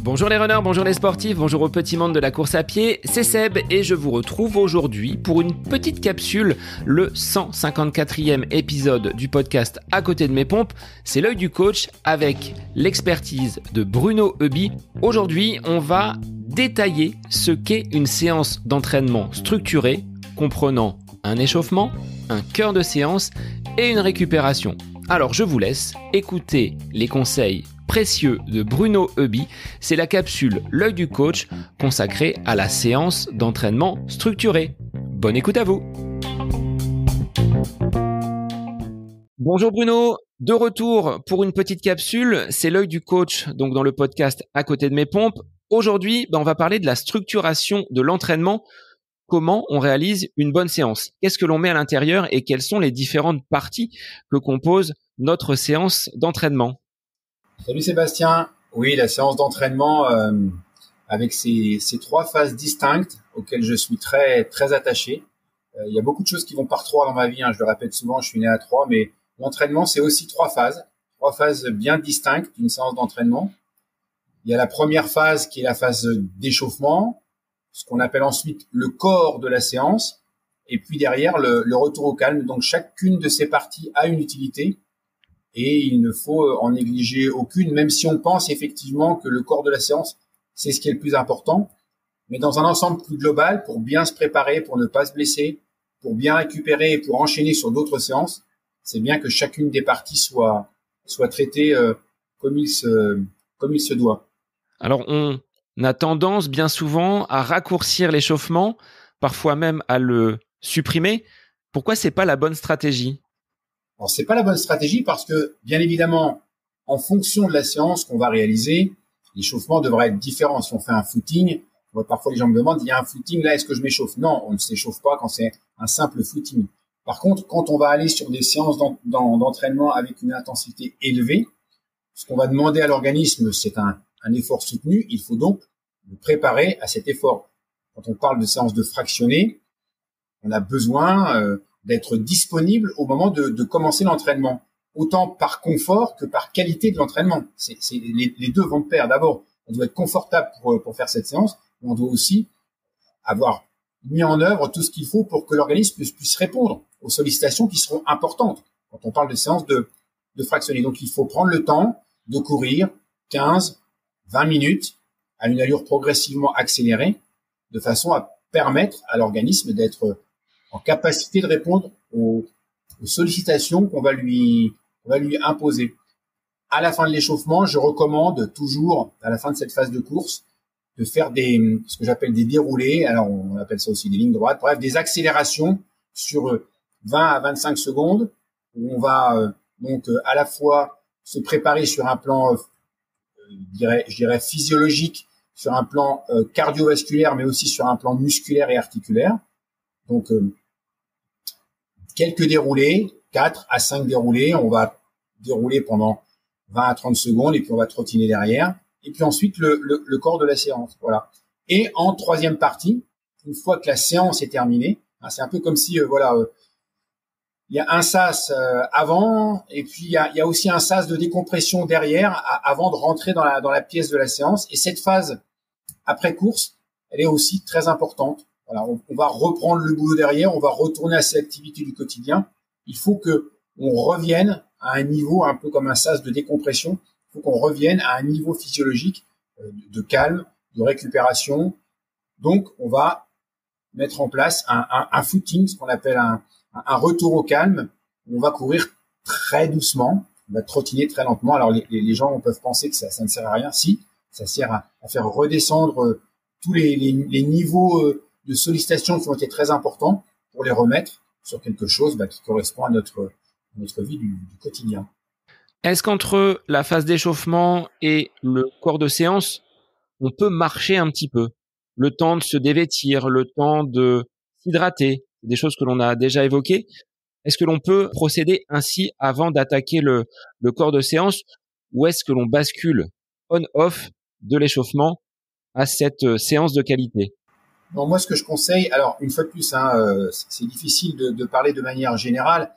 Bonjour les runners, bonjour les sportifs, bonjour au petit monde de la course à pied, c'est Seb et je vous retrouve aujourd'hui pour une petite capsule, le 154e épisode du podcast À côté de mes pompes, c'est l'œil du coach avec l'expertise de Bruno Heuby. Aujourd'hui, on va détailler ce qu'est une séance d'entraînement structurée, comprenant un échauffement, un cœur de séance et une récupération. Alors je vous laisse écouter les conseils précieux de Bruno Heuby, c'est la capsule L'œil du coach consacrée à la séance d'entraînement structurée. Bonne écoute à vous. Bonjour Bruno, de retour pour une petite capsule, c'est L'œil du coach, donc dans le podcast À côté de mes pompes. Aujourd'hui, on va parler de la structuration de l'entraînement, comment on réalise une bonne séance, qu'est-ce que l'on met à l'intérieur et quelles sont les différentes parties que compose notre séance d'entraînement. Salut Sébastien. Oui, la séance d'entraînement avec ces trois phases distinctes auxquelles je suis très très attaché. Il y a beaucoup de choses qui vont par trois dans ma vie. Je le répète souvent, je suis né à trois, mais l'entraînement c'est aussi trois phases bien distinctes d'une séance d'entraînement. Il y a la première phase qui est la phase d'échauffement, ce qu'on appelle ensuite le corps de la séance, et puis derrière le retour au calme. Donc chacune de ces parties a une utilité. Et il ne faut en négliger aucune, même si on pense effectivement que le corps de la séance, c'est ce qui est le plus important. Mais dans un ensemble plus global, pour bien se préparer, pour ne pas se blesser, pour bien récupérer et pour enchaîner sur d'autres séances, c'est bien que chacune des parties soit traitée comme il se doit. Alors, on a tendance bien souvent à raccourcir l'échauffement, parfois même à le supprimer. Pourquoi c'est pas la bonne stratégie ? Alors, c'est pas la bonne stratégie parce que, bien évidemment, en fonction de la séance qu'on va réaliser, l'échauffement devra être différent. Si on fait un footing, parfois les gens me demandent, il y a un footing là, est-ce que je m'échauffe? Non, on ne s'échauffe pas quand c'est un simple footing. Par contre, quand on va aller sur des séances d'entraînement avec une intensité élevée, ce qu'on va demander à l'organisme, c'est un effort soutenu. Il faut donc le préparer à cet effort. Quand on parle de séances de fractionné, on a besoin d'être disponible au moment de commencer l'entraînement, autant par confort que par qualité de l'entraînement. Les deux vont de pair. D'abord, on doit être confortable pour faire cette séance, mais on doit aussi avoir mis en œuvre tout ce qu'il faut pour que l'organisme puisse répondre aux sollicitations qui seront importantes quand on parle de séance de fractionner. Donc, il faut prendre le temps de courir 15, 20 minutes à une allure progressivement accélérée de façon à permettre à l'organisme d'être en capacité de répondre aux sollicitations qu'on va lui imposer. À la fin de l'échauffement, je recommande toujours, à la fin de cette phase de course, de faire ce que j'appelle des déroulés. Alors, on appelle ça aussi des lignes droites. Bref, des accélérations sur 20 à 25 secondes où on va donc à la fois se préparer sur un plan, je dirais physiologique, sur un plan cardiovasculaire, mais aussi sur un plan musculaire et articulaire. Donc, quelques déroulés, 4 à 5 déroulés. On va dérouler pendant 20 à 30 secondes et puis on va trottiner derrière. Et puis ensuite, le corps de la séance. Voilà. Et en troisième partie, une fois que la séance est terminée, c'est un peu comme si, il y a un sas avant et puis il y a aussi un sas de décompression derrière avant de rentrer dans la pièce de la séance. Et cette phase après course, elle est aussi très importante. Voilà, on va reprendre le boulot derrière, on va retourner à ses activités du quotidien. Il faut que on revienne à un niveau un peu comme un sas de décompression. Il faut qu'on revienne à un niveau physiologique de calme, de récupération. Donc, on va mettre en place un footing, ce qu'on appelle un retour au calme. On va courir très doucement, on va trottiner très lentement. Alors, les gens peuvent penser que ça ne sert à rien. Si, ça sert à faire redescendre tous les niveaux de sollicitations qui ont été très importants pour les remettre sur quelque chose qui correspond à notre vie du quotidien. Est-ce qu'entre la phase d'échauffement et le corps de séance, on peut marcher un petit peu? Le temps de se dévêtir, le temps de s'hydrater, des choses que l'on a déjà évoquées. Est-ce que l'on peut procéder ainsi avant d'attaquer le corps de séance ou est-ce que l'on bascule on-off de l'échauffement à cette séance de qualité? Bon, moi, ce que je conseille, alors une fois de plus, c'est difficile de parler de manière générale.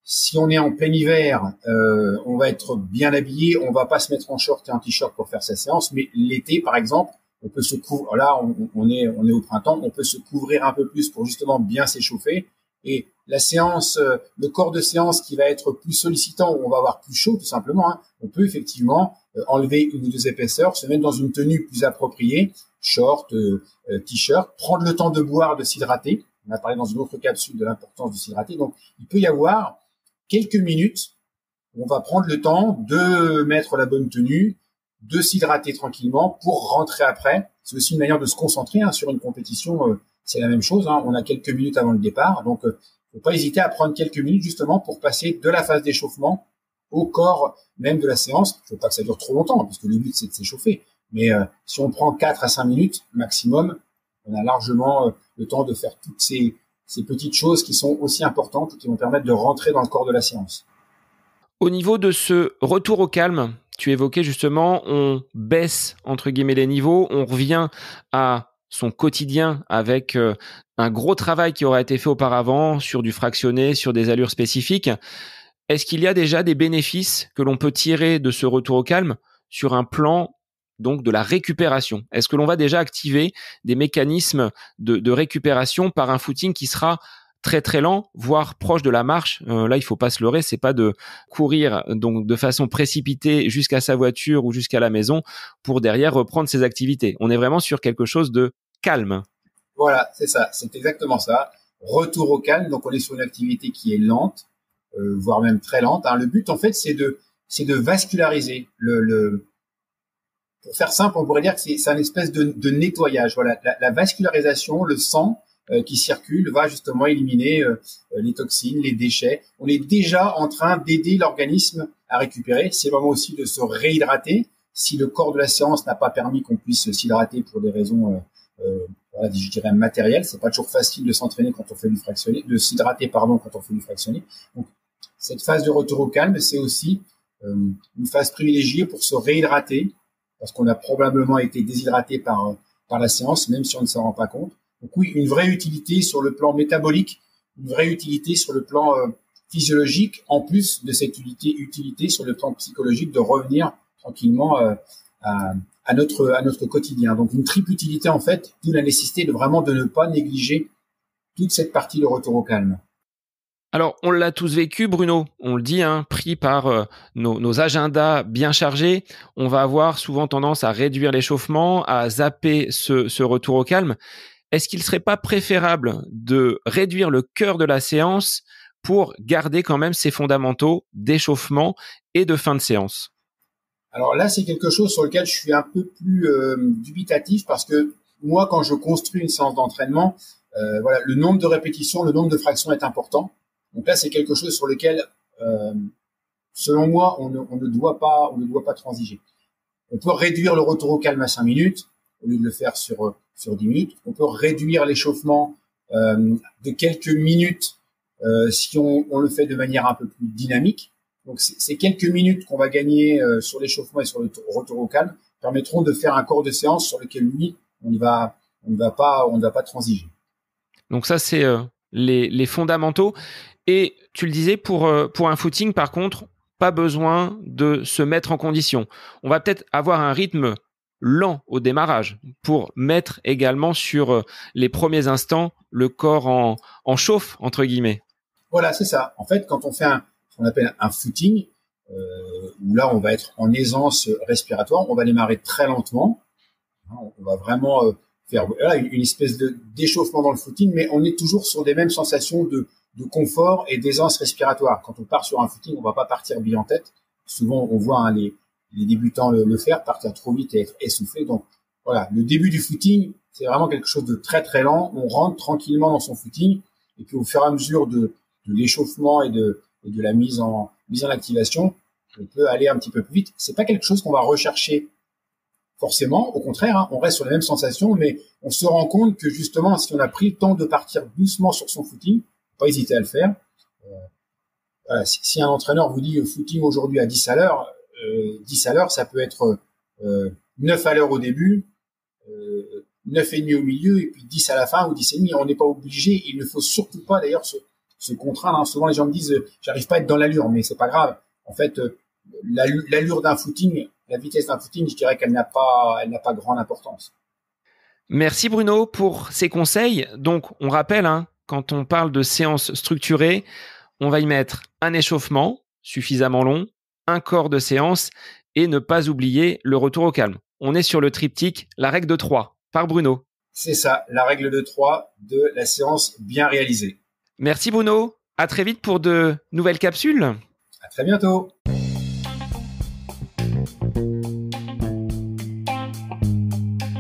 Si on est en plein hiver, on va être bien habillé, on va pas se mettre en short et en t-shirt pour faire sa séance, mais l'été, par exemple, on peut se couvrir. Là, on est au printemps, on peut se couvrir un peu plus pour justement bien s'échauffer. Et la séance, le corps de séance qui va être plus sollicitant, où on va avoir plus chaud tout simplement, hein, on peut effectivement enlever une ou deux épaisseurs, se mettre dans une tenue plus appropriée, short, t-shirt, prendre le temps de boire, de s'hydrater. On a parlé dans une autre capsule de l'importance de s'hydrater. Donc, il peut y avoir quelques minutes où on va prendre le temps de mettre la bonne tenue, de s'hydrater tranquillement pour rentrer après. C'est aussi une manière de se concentrer hein, sur une compétition. C'est la même chose. Hein. On a quelques minutes avant le départ. Donc, faut pas hésiter à prendre quelques minutes justement pour passer de la phase d'échauffement au corps même de la séance. Il faut pas que ça dure trop longtemps hein, parce que le but, c'est de s'échauffer. Mais si on prend 4 à 5 minutes maximum, on a largement le temps de faire toutes ces petites choses qui sont aussi importantes et qui vont permettre de rentrer dans le corps de la séance. Au niveau de ce retour au calme, tu évoquais justement, on baisse entre guillemets les niveaux, on revient à son quotidien avec un gros travail qui aurait été fait auparavant sur du fractionné, sur des allures spécifiques. Est-ce qu'il y a déjà des bénéfices que l'on peut tirer de ce retour au calme sur un plan donc de la récupération? Est-ce que l'on va déjà activer des mécanismes de récupération par un footing qui sera très très lent, voire proche de la marche? Là, il faut pas se leurrer, c'est pas de courir donc de façon précipitée jusqu'à sa voiture ou jusqu'à la maison pour derrière reprendre ses activités. On est vraiment sur quelque chose de calme. Voilà, c'est ça, c'est exactement ça. Retour au calme, donc on est sur une activité qui est lente, voire même très lente. Hein. Le but, en fait, c'est de vasculariser pour faire simple, on pourrait dire que c'est un espèce de nettoyage. Voilà, la vascularisation, le sang qui circule va justement éliminer les toxines, les déchets. On est déjà en train d'aider l'organisme à récupérer. C'est le moment aussi de se réhydrater. Si le corps de la séance n'a pas permis qu'on puisse s'hydrater pour des raisons, voilà, je dirais matérielles, c'est pas toujours facile de s'entraîner quand on fait du fractionné, de s'hydrater pardon quand on fait du fractionné. Donc cette phase de retour au calme, c'est aussi une phase privilégiée pour se réhydrater, parce qu'on a probablement été déshydraté par la séance, même si on ne s'en rend pas compte. Donc oui, une vraie utilité sur le plan métabolique, une vraie utilité sur le plan physiologique, en plus de cette utilité sur le plan psychologique de revenir tranquillement à notre quotidien. Donc une triple utilité en fait, d'où la nécessité de ne pas négliger toute cette partie de retour au calme. Alors, on l'a tous vécu, Bruno. On le dit, hein, pris par nos agendas bien chargés, on va avoir souvent tendance à réduire l'échauffement, à zapper ce retour au calme. Est-ce qu'il ne serait pas préférable de réduire le cœur de la séance pour garder quand même ces fondamentaux d'échauffement et de fin de séance? Alors là, c'est quelque chose sur lequel je suis un peu plus dubitatif parce que moi, quand je construis une séance d'entraînement, voilà, le nombre de répétitions, le nombre de fractions est important. Donc là, c'est quelque chose sur lequel, selon moi, on ne doit pas transiger. On peut réduire le retour au calme à 5 minutes au lieu de le faire sur 10 minutes. On peut réduire l'échauffement de quelques minutes si on le fait de manière un peu plus dynamique. Donc ces quelques minutes qu'on va gagner sur l'échauffement et sur le retour au calme permettront de faire un corps de séance sur lequel lui on ne va pas transiger. Donc ça c'est les fondamentaux. Et tu le disais pour un footing par contre, pas besoin de se mettre en condition. On va peut-être avoir un rythme lent au démarrage pour mettre également sur les premiers instants le corps en chauffe entre guillemets. Voilà, c'est ça. En fait, quand on fait ce qu'on appelle un footing, où là on va être en aisance respiratoire, on va démarrer très lentement. On va vraiment faire une espèce d'échauffement dans le footing, mais on est toujours sur des mêmes sensations de confort et d'aisance respiratoire. Quand on part sur un footing, on va pas partir bille en tête. Souvent, on voit les débutants le faire, partir trop vite et être essoufflé. Donc voilà, le début du footing, c'est vraiment quelque chose de très très lent. On rentre tranquillement dans son footing, et puis au fur et à mesure de l'échauffement et de la mise en activation, on peut aller un petit peu plus vite. C'est pas quelque chose qu'on va rechercher forcément, au contraire, hein, on reste sur les mêmes sensations, mais on se rend compte que justement, si on a pris le temps de partir doucement sur son footing, pas hésiter à le faire. Voilà, si un entraîneur vous dit footing aujourd'hui à 10 à l'heure, 10 à l'heure, ça peut être 9 à l'heure au début, 9 et demi au milieu, et puis 10 à la fin ou 10 et demi. On n'est pas obligé. Il ne faut surtout pas d'ailleurs se se contraindre. Souvent, les gens me disent, j'arrive pas à être dans l'allure, mais c'est pas grave. En fait, l'allure d'un footing, la vitesse d'un footing, je dirais qu'elle n'a pas grande importance. Merci Bruno pour ces conseils. Donc, on rappelle, quand on parle de séance structurée, on va y mettre un échauffement suffisamment long, un corps de séance et ne pas oublier le retour au calme. On est sur le triptyque, la règle de 3 par Bruno. C'est ça, la règle de 3 de la séance bien réalisée. Merci Bruno. À très vite pour de nouvelles capsules. À très bientôt.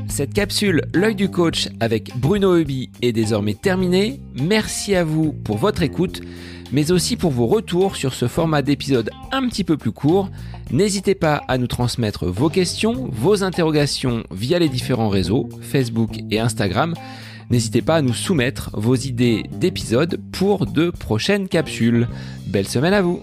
Cette capsule L'œil du coach avec Bruno Heuby est désormais terminée. Merci à vous pour votre écoute, mais aussi pour vos retours sur ce format d'épisode un petit peu plus court. N'hésitez pas à nous transmettre vos questions, vos interrogations via les différents réseaux, Facebook et Instagram. N'hésitez pas à nous soumettre vos idées d'épisodes pour de prochaines capsules. Belle semaine à vous!